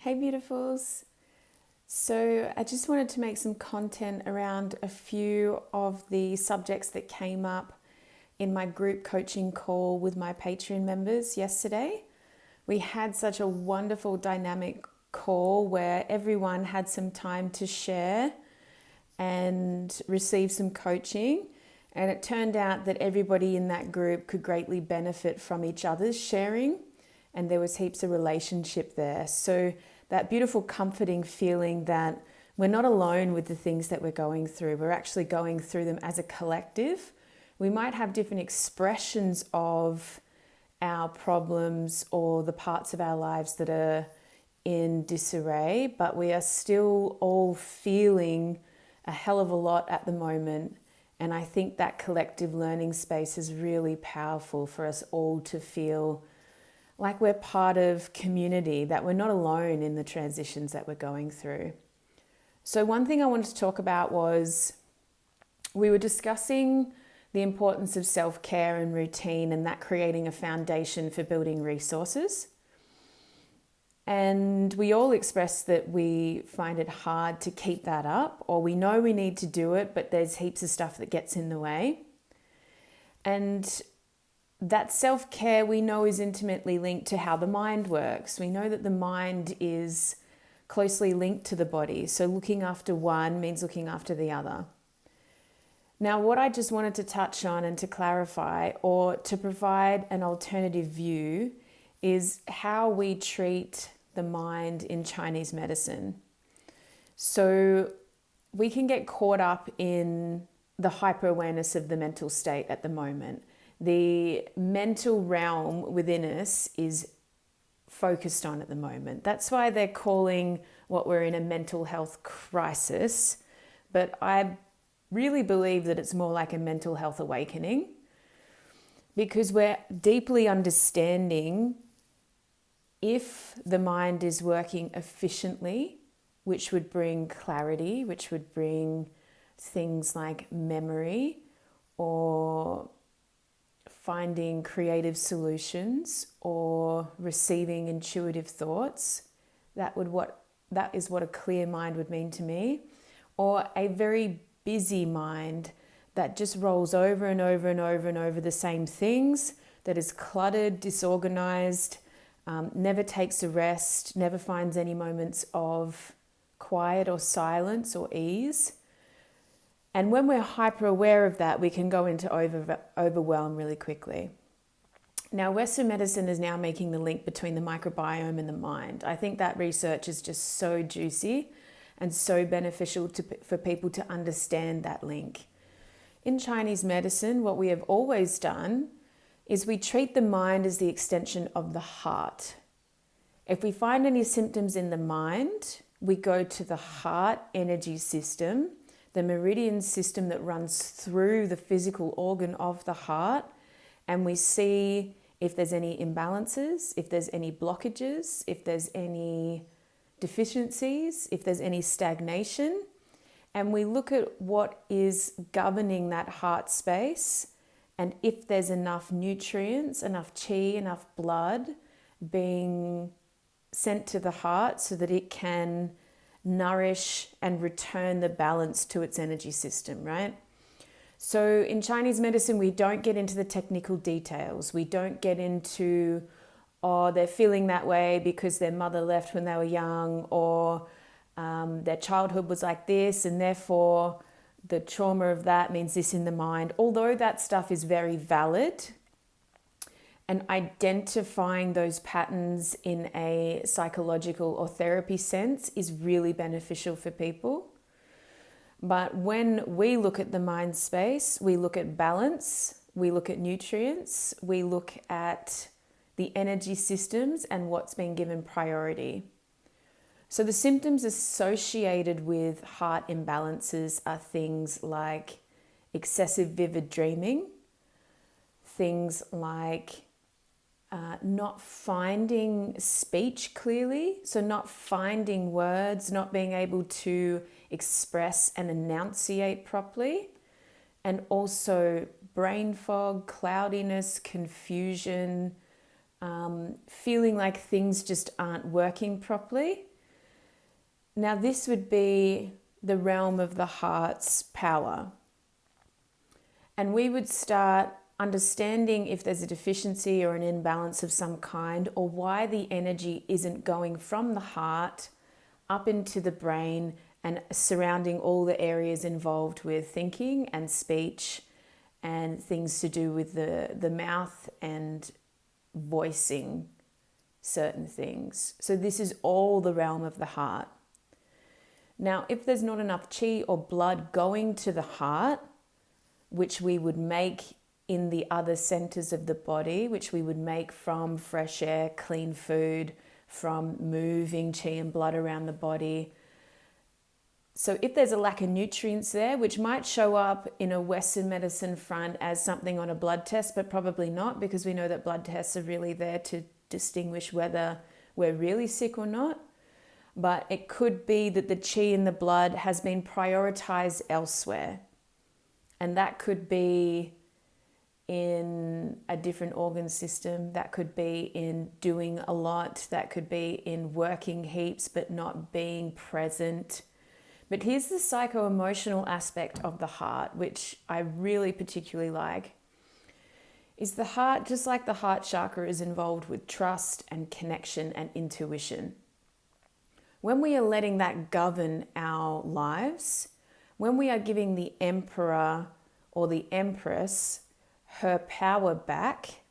Hey, beautifuls. So, I just wanted to make some content around a few of the subjects that came up in my group coaching call with my Patreon members yesterday. We had such a wonderful dynamic call where everyone had some time to share and receive some coaching. And it turned out that everybody in that group could greatly benefit from each other's sharing, and there was heaps of relationship there. So that beautiful comforting feeling that we're not alone with the things that we're going through. We're actually going through them as a collective. We might have different expressions of our problems or the parts of our lives that are in disarray, but we are still all feeling a hell of a lot at the moment. And I think that collective learning space is really powerful for us all to feel like we're part of community, that we're not alone in the transitions that we're going through. So one thing I wanted to talk about was we were discussing the importance of self-care and routine and that creating a foundation for building resources. And we all expressed that we find it hard to keep that up, or we know we need to do it, but there's heaps of stuff that gets in the way. And that self-care we know is intimately linked to how the mind works. We know that the mind is closely linked to the body. So looking after one means looking after the other. Now, what I just wanted to touch on and to clarify or to provide an alternative view is how we treat the mind in Chinese medicine. So we can get caught up in the hyper-awareness of the mental state at the moment. The mental realm within us is focused on at the moment. That's why they're calling what we're in a mental health crisis. But I really believe that it's more like a mental health awakening, because we're deeply understanding if the mind is working efficiently, which would bring clarity, which would bring things like memory or finding creative solutions or receiving intuitive thoughts. That is what a clear mind would mean to me. Or a very busy mind that just rolls over and over and over and over the same things, that is cluttered, disorganized, never takes a rest, never finds any moments of quiet or silence or ease. And when we're hyper aware of that, we can go into overwhelm really quickly. Now, Western medicine is now making the link between the microbiome and the mind. I think that research is just so juicy and so beneficial for people to understand that link. In Chinese medicine, what we have always done is we treat the mind as the extension of the heart. If we find any symptoms in the mind, we go to the heart energy system, the meridian system that runs through the physical organ of the heart, and we see if there's any imbalances, if there's any blockages, if there's any deficiencies, if there's any stagnation, and we look at what is governing that heart space, and if there's enough nutrients, enough qi, enough blood being sent to the heart so that it can nourish and return the balance to its energy system, right? So in Chinese medicine, we don't get into the technical details. We don't get into, oh, they're feeling that way because their mother left when they were young, or their childhood was like this, and therefore the trauma of that means this in the mind. Although that stuff is very valid, and identifying those patterns in a psychological or therapy sense is really beneficial for people. But when we look at the mind space, we look at balance, we look at nutrients, we look at the energy systems and what's been given priority. So the symptoms associated with heart imbalances are things like excessive vivid dreaming, things like not finding speech clearly, so not finding words, not being able to express and enunciate properly, and also brain fog, cloudiness, confusion, feeling like things just aren't working properly. Now, this would be the realm of the heart's power. And we would start understanding if there's a deficiency or an imbalance of some kind, or why the energy isn't going from the heart up into the brain and surrounding all the areas involved with thinking and speech and things to do with the mouth and voicing certain things. So this is all the realm of the heart. Now, if there's not enough chi or blood going to the heart, which we would make in the other centers of the body, which we would make from fresh air, clean food, from moving chi and blood around the body. So if there's a lack of nutrients there, which might show up in a Western medicine front as something on a blood test, but probably not, because we know that blood tests are really there to distinguish whether we're really sick or not. But it could be that the chi in the blood has been prioritized elsewhere. And that could be in a different organ system, that could be in doing a lot, that could be in working heaps but not being present. But here's the psycho-emotional aspect of the heart, which I really particularly like, is the heart, just like the heart chakra, is involved with trust and connection and intuition. When we are letting that govern our lives, when we are giving the emperor or the empress her power back,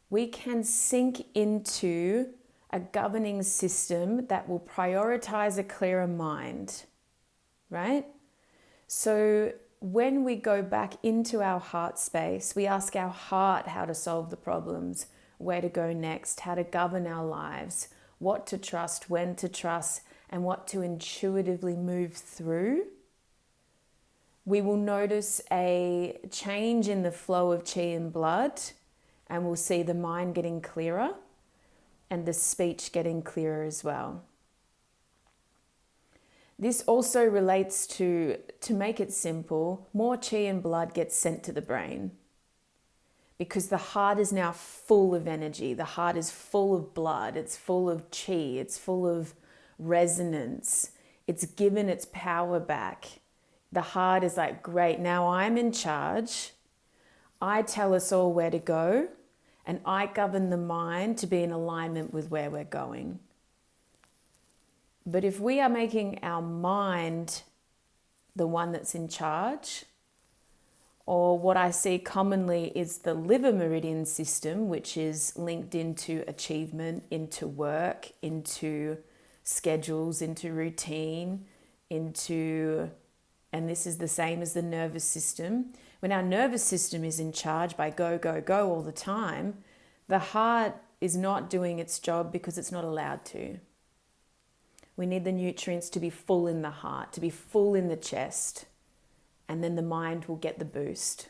we can sink into a governing system that will prioritize a clearer mind, right? So when we go back into our heart space, we ask our heart how to solve the problems, where to go next, how to govern our lives, what to trust, when to trust, and what to intuitively move through. We will notice a change in the flow of chi and blood, and we'll see the mind getting clearer and the speech getting clearer as well. This also relates to make it simple, more chi and blood gets sent to the brain, because the heart is now full of energy. The heart is full of blood. It's full of chi. It's full of resonance. It's given its power back. The heart is like, great, now I'm in charge. I tell us all where to go, and I govern the mind to be in alignment with where we're going. But if we are making our mind the one that's in charge, or what I see commonly is the liver meridian system, which is linked into achievement, into work, into schedules, into routine, into, and this is the same as the nervous system. When our nervous system is in charge by go, go, go all the time, the heart is not doing its job because it's not allowed to. We need the nutrients to be full in the heart, to be full in the chest, and then the mind will get the boost.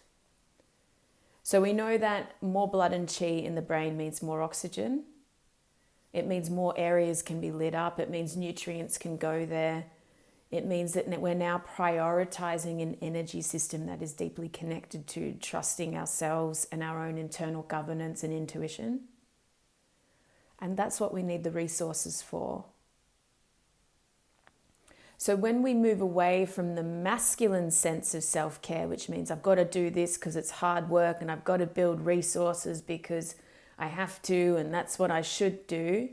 So we know that more blood and chi in the brain means more oxygen. It means more areas can be lit up. It means nutrients can go there. It means that we're now prioritizing an energy system that is deeply connected to trusting ourselves and our own internal governance and intuition. And that's what we need the resources for. So when we move away from the masculine sense of self-care, which means I've got to do this because it's hard work and I've got to build resources because I have to and that's what I should do,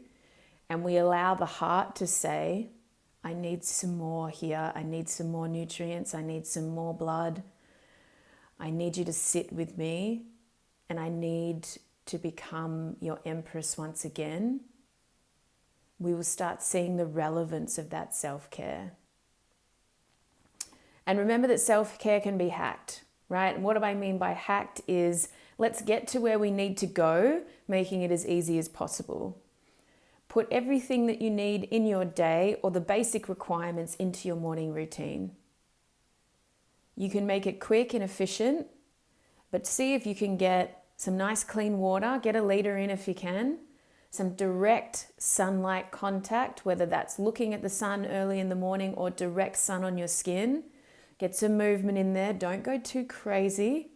and we allow the heart to say, I need some more here, I need some more nutrients, I need some more blood, I need you to sit with me, and I need to become your empress once again, we will start seeing the relevance of that self-care. And remember that self-care can be hacked, right? And what do I mean by hacked is, let's get to where we need to go, making it as easy as possible. Put everything that you need in your day or the basic requirements into your morning routine. You can make it quick and efficient, but see if you can get some nice clean water, get a liter in if you can, some direct sunlight contact, whether that's looking at the sun early in the morning or direct sun on your skin. Get some movement in there. Don't go too crazy.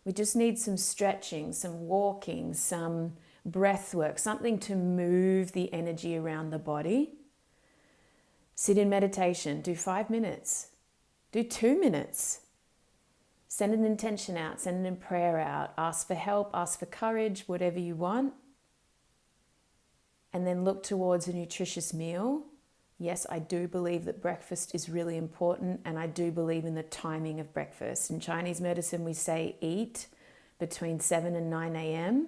We just need some stretching, some walking, some breath work, something to move the energy around the body. Sit in meditation, do 5 minutes, do 2 minutes. Send an intention out, send a prayer out, ask for help, ask for courage, whatever you want. And then look towards a nutritious meal. Yes, I do believe that breakfast is really important, and I do believe in the timing of breakfast. In Chinese medicine, we say eat between 7 and 9 a.m.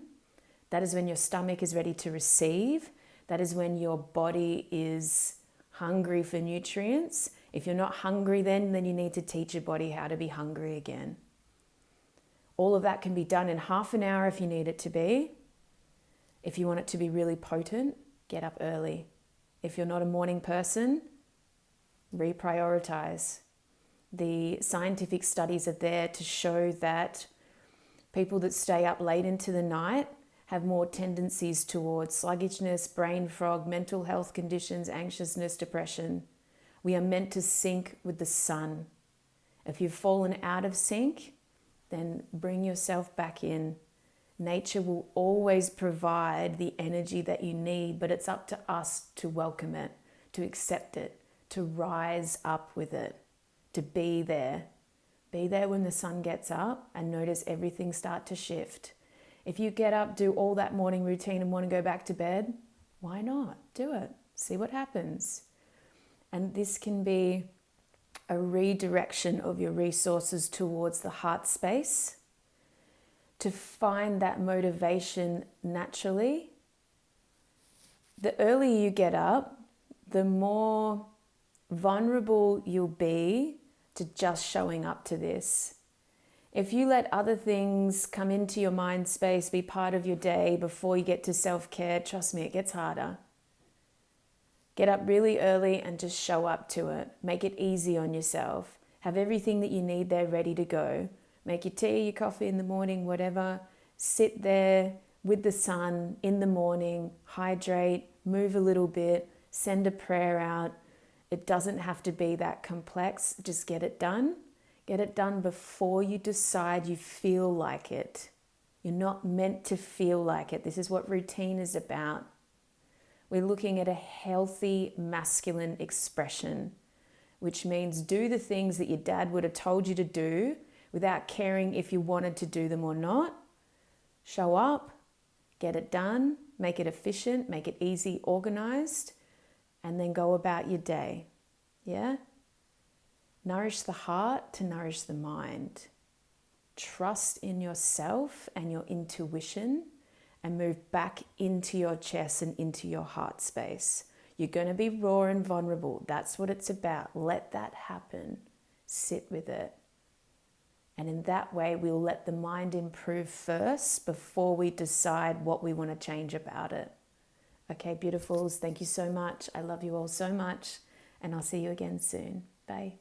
That is when your stomach is ready to receive. That is when your body is hungry for nutrients. If you're not hungry then you need to teach your body how to be hungry again. All of that can be done in half an hour if you need it to be. If you want it to be really potent, get up early. If you're not a morning person, reprioritize. The scientific studies are there to show that people that stay up late into the night have more tendencies towards sluggishness, brain fog, mental health conditions, anxiousness, depression. We are meant to sync with the sun. If you've fallen out of sync, then bring yourself back in. Nature will always provide the energy that you need, but it's up to us to welcome it, to accept it, to rise up with it, to be there. Be there when the sun gets up and notice everything start to shift. If you get up, do all that morning routine and want to go back to bed, why not? Do it. See what happens. And this can be a redirection of your resources towards the heart space to find that motivation naturally. The earlier you get up, the more vulnerable you'll be to just showing up to this. If you let other things come into your mind space, be part of your day before you get to self-care, trust me, it gets harder. Get up really early and just show up to it. Make it easy on yourself. Have everything that you need there ready to go. Make your tea, your coffee in the morning, whatever. Sit there with the sun in the morning, hydrate, move a little bit, send a prayer out. It doesn't have to be that complex. Just get it done. Get it done before you decide you feel like it. You're not meant to feel like it. This is what routine is about. We're looking at a healthy masculine expression, which means do the things that your dad would have told you to do without caring if you wanted to do them or not. Show up, get it done, make it efficient, make it easy, organized, and then go about your day. Yeah? Nourish the heart to nourish the mind. Trust in yourself and your intuition and move back into your chest and into your heart space. You're going to be raw and vulnerable. That's what it's about. Let that happen. Sit with it. And in that way, we'll let the mind improve first before we decide what we want to change about it. Okay, beautifuls, thank you so much. I love you all so much. And I'll see you again soon. Bye.